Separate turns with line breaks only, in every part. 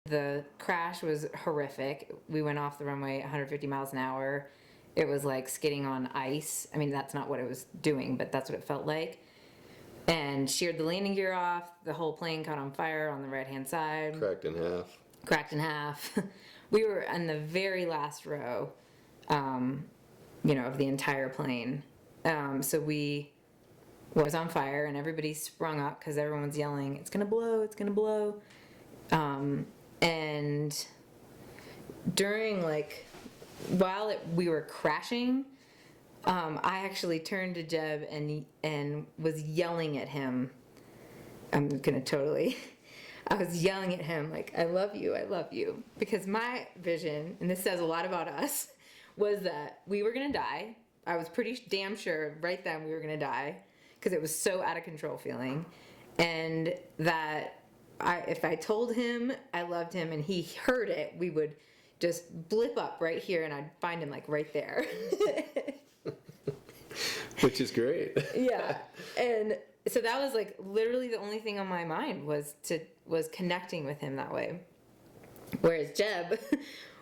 The crash was horrific. We went off the runway 150 miles an hour. It was like skidding on ice. I mean, that's not what it was doing, but that's what it felt like. And sheared the landing gear off. The whole plane caught on fire on the right-hand side.
Cracked in half.
We were in the very last row, of the entire plane. So we was on fire, and everybody sprung up because everyone's yelling, "It's gonna blow! It's gonna blow!" And during while we were crashing, I actually turned to Jeb and was yelling at him. I was yelling at him like, I love you. Because my vision, and this says a lot about us, was that we were gonna die. I was pretty damn sure right then we were gonna die because it was so out of control feeling. And that if I told him I loved him and he heard it, we would just blip up right here and I'd find him right there.
Which is great.
Yeah. And so that was literally the only thing on my mind was connecting with him that way. Whereas Jeb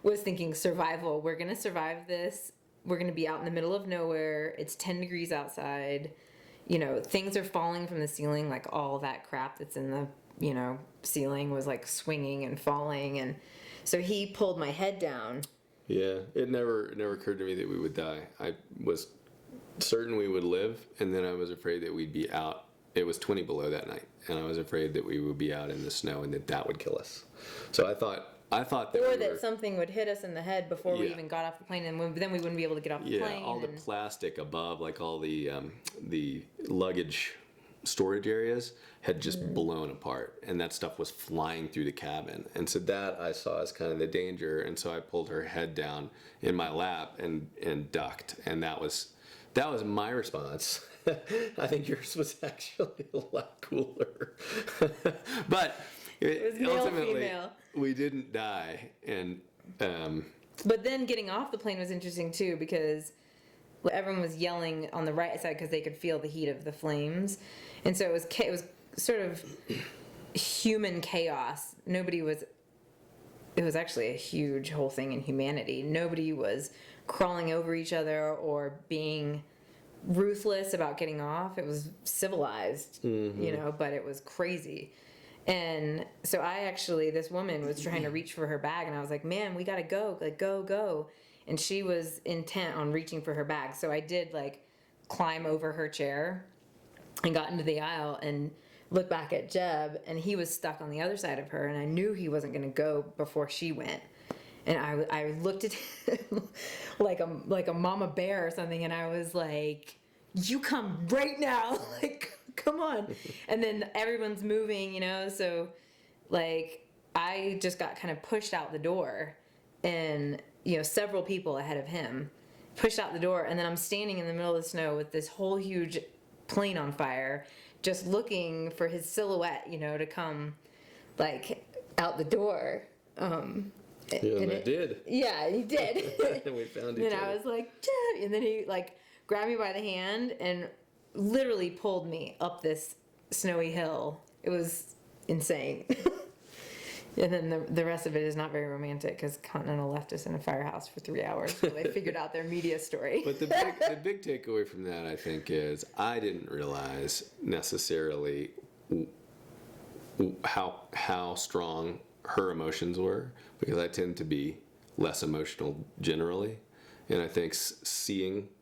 was thinking survival. We're going to survive this. We're going to be out in the middle of nowhere. It's 10 degrees outside. Things are falling from the ceiling, all that crap that's in the ceiling was swinging and falling, and so he pulled my head down.
Yeah, it never occurred to me that we would die. I was certain we would live, and then I was afraid that we'd be out. It was 20 below that night, and I was afraid that we would be out in the snow and that would kill us. So I thought that
something would hit us in the head before we even got off the plane, and then we wouldn't be able to get off the plane.
Yeah, all the plastic above, all the luggage storage areas had just blown apart, and that stuff was flying through the cabin. And so that I saw as kind of the danger, and so I pulled her head down in my lap and ducked, and that was my response. I think yours was actually a lot cooler. But ultimately, we didn't die. And
but then getting off the plane was interesting too, because everyone was yelling on the right side because they could feel the heat of the flames, and so it was sort of human chaos. It was actually a huge whole thing in humanity. Nobody was crawling over each other or being ruthless about getting off. It was civilized, but it was crazy. And so this woman was trying to reach for her bag, and I was like, man, we gotta go, go. And she was intent on reaching for her bag. So I did climb over her chair and got into the aisle and looked back at Jeb, and he was stuck on the other side of her, and I knew he wasn't going to go before she went. And I looked at him like a mama bear or something, and I was like, you come right now, come on. And then everyone's moving, so I just got kind of pushed out the door, and several people ahead of him pushed out the door, and then I'm standing in the middle of the snow with this whole huge plane on fire, just looking for his silhouette, to come out the door.
And it did.
Yeah, he did.
And we found each
other. And
I
was like, Jeb! And then he grabbed me by the hand and literally pulled me up this snowy hill. It was insane. And then the rest of it is not very romantic because Continental left us in a firehouse for 3 hours while they figured out their media story.
But the big takeaway from that, I think, is I didn't realize necessarily how strong her emotions were, because I tend to be less emotional generally. And I think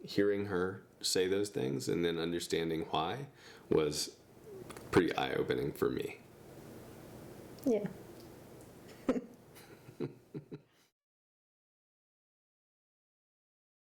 hearing her say those things and then understanding why was pretty eye-opening for me.
Yeah.